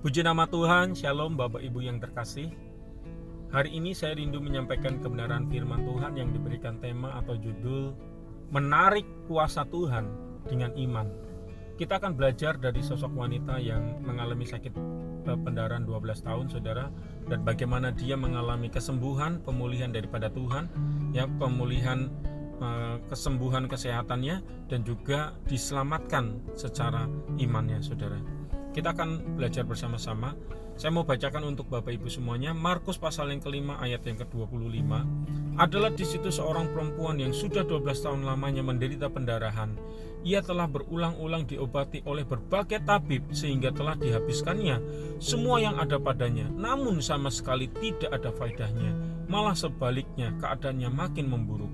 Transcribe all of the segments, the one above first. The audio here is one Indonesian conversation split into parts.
Puji nama Tuhan, Shalom Bapak Ibu yang terkasih. Hari ini saya rindu menyampaikan kebenaran firman Tuhan yang diberikan tema atau judul Menarik Kuasa Tuhan dengan Iman. Kita akan belajar dari sosok wanita yang mengalami sakit pendarahan 12 tahun, saudara, dan bagaimana dia mengalami kesembuhan, pemulihan daripada Tuhan, ya, pemulihan kesembuhan kesehatannya, dan juga diselamatkan secara imannya, saudara. Kita akan belajar bersama-sama. Saya mau bacakan untuk Bapak Ibu semuanya. Markus pasal yang kelima ayat yang ke-25. Adalah di situ seorang perempuan yang sudah 12 tahun lamanya menderita pendarahan. Ia telah berulang-ulang diobati oleh berbagai tabib sehingga telah dihabiskannya semua yang ada padanya. Namun sama sekali tidak ada faedahnya. Malah sebaliknya keadaannya makin memburuk.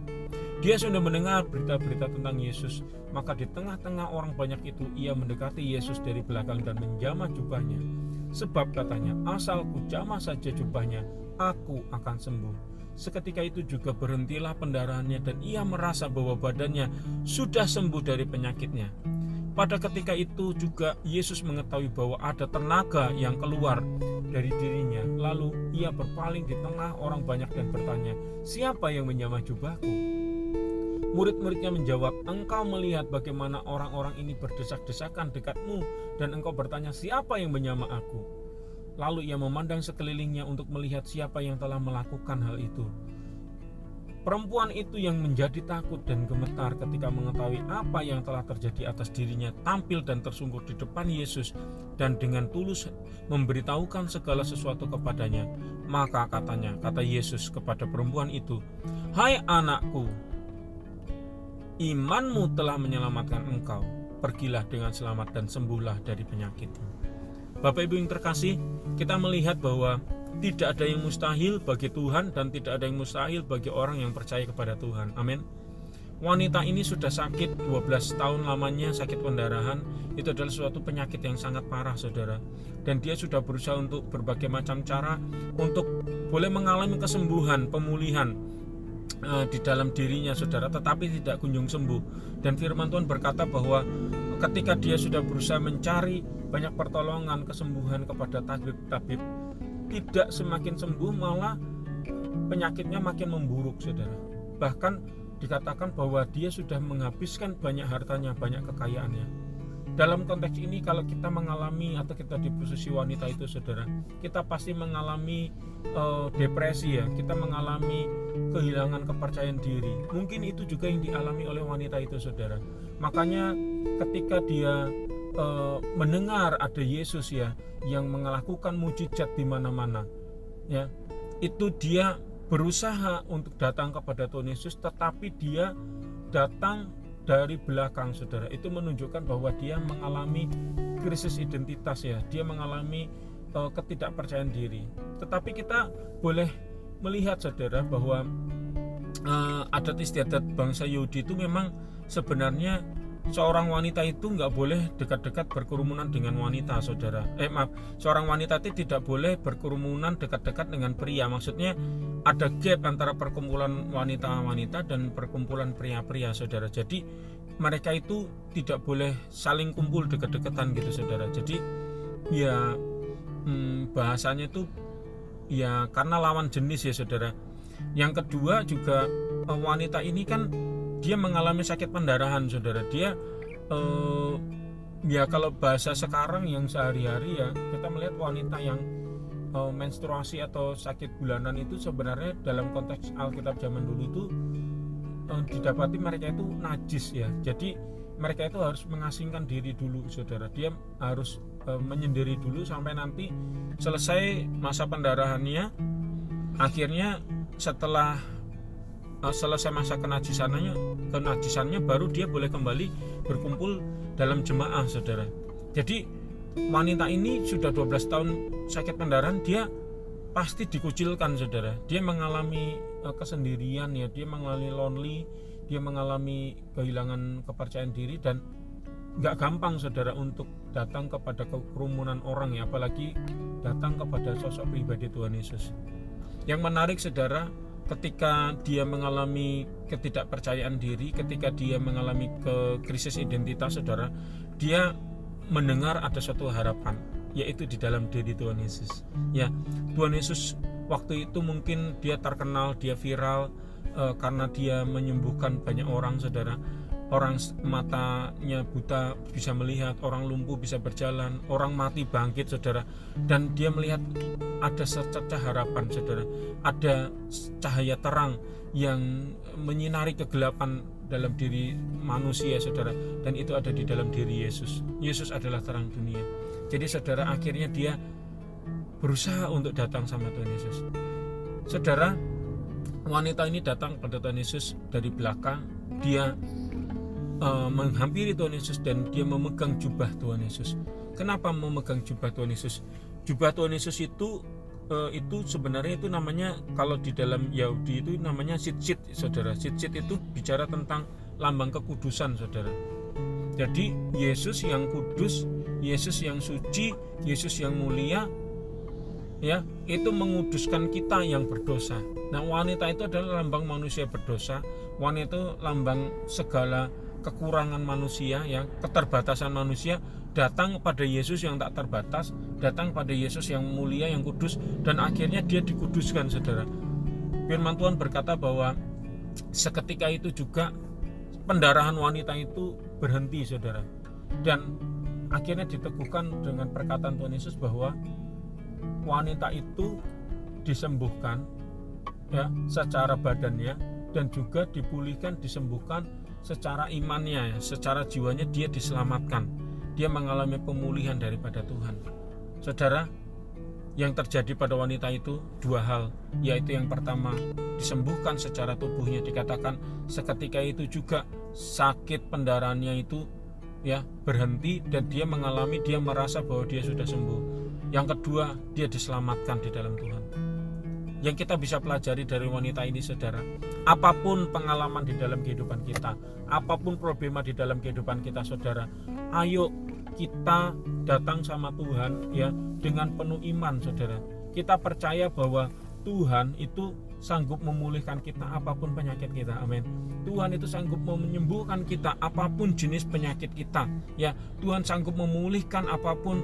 Dia sudah mendengar berita-berita tentang Yesus, maka di tengah-tengah orang banyak itu ia mendekati Yesus dari belakang dan menjamah jubahnya. Sebab katanya, asal ku jamah saja jubahnya, aku akan sembuh. Seketika itu juga berhentilah pendarahannya dan ia merasa bahwa badannya sudah sembuh dari penyakitnya. Pada ketika itu juga Yesus mengetahui bahwa ada tenaga yang keluar dari dirinya. Lalu ia berpaling di tengah orang banyak dan bertanya, siapa yang menjamah jubahku? Murid-muridnya menjawab, engkau melihat bagaimana orang-orang ini berdesak-desakan dekatmu dan engkau bertanya, siapa yang menjamah aku? Lalu ia memandang sekelilingnya untuk melihat siapa yang telah melakukan hal itu. Perempuan itu yang menjadi takut dan gemetar ketika mengetahui apa yang telah terjadi atas dirinya tampil dan tersungkur di depan Yesus dan dengan tulus memberitahukan segala sesuatu kepadanya. Maka kata Yesus kepada perempuan itu, hai anakku, imanmu telah menyelamatkan engkau. Pergilah dengan selamat dan sembuhlah dari penyakitmu. Bapak Ibu yang terkasih, kita melihat bahwa tidak ada yang mustahil bagi Tuhan dan tidak ada yang mustahil bagi orang yang percaya kepada Tuhan. Amin. Wanita ini sudah sakit 12 tahun lamanya, sakit pendarahan. Itu adalah suatu penyakit yang sangat parah, saudara. Dan dia sudah berusaha untuk berbagai macam cara untuk boleh mengalami kesembuhan, pemulihan di dalam dirinya, saudara, tetapi tidak kunjung sembuh. Dan firman Tuhan berkata bahwa ketika dia sudah berusaha mencari banyak pertolongan kesembuhan kepada tabib-tabib, tidak semakin sembuh, malah penyakitnya makin memburuk, saudara. Bahkan dikatakan bahwa dia sudah menghabiskan banyak hartanya, banyak kekayaannya. Dalam konteks ini, kalau kita mengalami atau kita di posisi wanita itu, saudara, kita pasti mengalami depresi, ya. Kita mengalami kehilangan kepercayaan diri. Mungkin itu juga yang dialami oleh wanita itu, saudara. Makanya ketika dia mendengar ada Yesus, ya, yang melakukan mujizat di mana-mana, ya, itu dia berusaha untuk datang kepada Tuhan Yesus, tetapi dia datang dari belakang, saudara. Itu menunjukkan bahwa dia mengalami krisis identitas, ya. Dia mengalami ketidakpercayaan diri. Tetapi kita boleh melihat, saudara, bahwa adat istiadat bangsa Yahudi itu memang sebenarnya seorang wanita itu nggak boleh dekat-dekat berkerumunan dengan wanita, saudara. Seorang wanita itu tidak boleh berkerumunan dekat-dekat dengan pria. Maksudnya ada gap antara perkumpulan wanita-wanita dan perkumpulan pria-pria, saudara. Jadi mereka itu tidak boleh saling kumpul dekat-dekatan gitu, saudara. Jadi ya bahasanya itu ya karena lawan jenis, ya, saudara. Yang kedua juga wanita ini kan dia mengalami sakit pendarahan, saudara. Dia ya kalau bahasa sekarang yang sehari-hari, ya, kita melihat wanita yang menstruasi atau sakit bulanan itu sebenarnya dalam konteks Alkitab zaman dulu itu didapati mereka itu najis, ya. Jadi mereka itu harus mengasingkan diri dulu, saudara. Dia harus menyendiri dulu sampai nanti selesai masa pendarahannya. Akhirnya setelah selesai masa kenajisannya baru dia boleh kembali berkumpul dalam jemaah, saudara. Jadi wanita ini sudah 12 tahun sakit pendarahan, dia pasti dikucilkan, saudara. Dia mengalami kesendirian, ya. Dia mengalami lonely, dia mengalami kehilangan kepercayaan diri dan nggak gampang, saudara, untuk datang kepada kerumunan orang, ya, apalagi datang kepada sosok pribadi Tuhan Yesus. Yang menarik, saudara, ketika dia mengalami ketidakpercayaan diri, ketika dia mengalami krisis identitas, saudara, dia mendengar ada suatu harapan. yaitu di dalam diri Tuhan Yesus. Ya, Tuhan Yesus waktu itu mungkin dia terkenal, dia viral karena dia menyembuhkan banyak orang, saudara. Orang matanya buta bisa melihat, orang lumpuh bisa berjalan, orang mati bangkit, saudara. Dan dia melihat ada secercah harapan, saudara. Ada cahaya terang yang menyinari kegelapan dalam diri manusia, saudara. Dan itu ada di dalam diri Yesus. Yesus adalah terang dunia. Jadi saudara, akhirnya dia berusaha untuk datang sama Tuhan Yesus. Saudara, wanita ini datang pada Tuhan Yesus dari belakang. Dia menghampiri Tuhan Yesus dan dia memegang jubah Tuhan Yesus. Kenapa memegang jubah Tuhan Yesus? Jubah Tuhan Yesus itu sebenarnya itu namanya, kalau di dalam Yahudi itu namanya tzitzit, saudara. Tzitzit itu bicara tentang lambang kekudusan, saudara. Jadi Yesus yang kudus, Yesus yang suci, Yesus yang mulia, ya, itu menguduskan kita yang berdosa. Nah, wanita itu adalah lambang manusia berdosa. Wanita itu lambang segala kekurangan manusia, ya, keterbatasan manusia, datang pada Yesus yang tak terbatas, datang pada Yesus yang mulia, yang kudus, dan akhirnya dia dikuduskan, saudara. Firman Tuhan berkata bahwa seketika itu juga pendarahan wanita itu berhenti, saudara, dan akhirnya diteguhkan dengan perkataan Tuhan Yesus bahwa wanita itu disembuhkan, ya, secara badannya, dan juga dipulihkan, disembuhkan secara imannya, secara jiwanya dia diselamatkan. Dia mengalami pemulihan daripada Tuhan. Saudara, yang terjadi pada wanita itu dua hal, yaitu yang pertama, disembuhkan secara tubuhnya. Dikatakan seketika itu juga sakit pendarahannya itu, ya, berhenti, dan dia merasa bahwa dia sudah sembuh. Yang kedua, dia diselamatkan di dalam Tuhan. Yang kita bisa pelajari dari wanita ini, saudara, apapun pengalaman di dalam kehidupan kita, apapun problema di dalam kehidupan kita, saudara, ayo kita datang sama Tuhan, ya, dengan penuh iman, saudara. Kita percaya bahwa Tuhan itu sanggup memulihkan kita apapun penyakit kita. Amin. Tuhan itu sanggup menyembuhkan kita apapun jenis penyakit kita, ya. Tuhan sanggup memulihkan apapun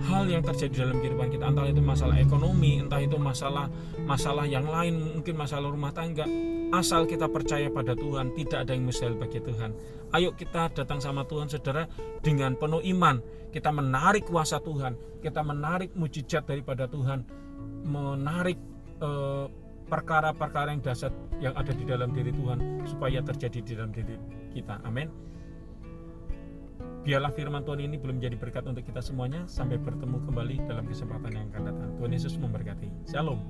hal yang terjadi dalam kehidupan kita, entah itu masalah ekonomi, entah itu masalah yang lain, mungkin masalah rumah tangga. Asal kita percaya pada Tuhan, tidak ada yang mustahil bagi Tuhan. Ayo kita datang sama Tuhan, saudara, dengan penuh iman. Kita menarik kuasa Tuhan, kita menarik mujizat daripada Tuhan, menarik perkara-perkara yang dahsyat yang ada di dalam diri Tuhan supaya terjadi di dalam diri kita. Amin. Biarlah firman Tuhan ini belum menjadi berkat untuk kita semuanya. Sampai bertemu kembali dalam kesempatan yang akan datang. Tuhan Yesus memberkati. Shalom.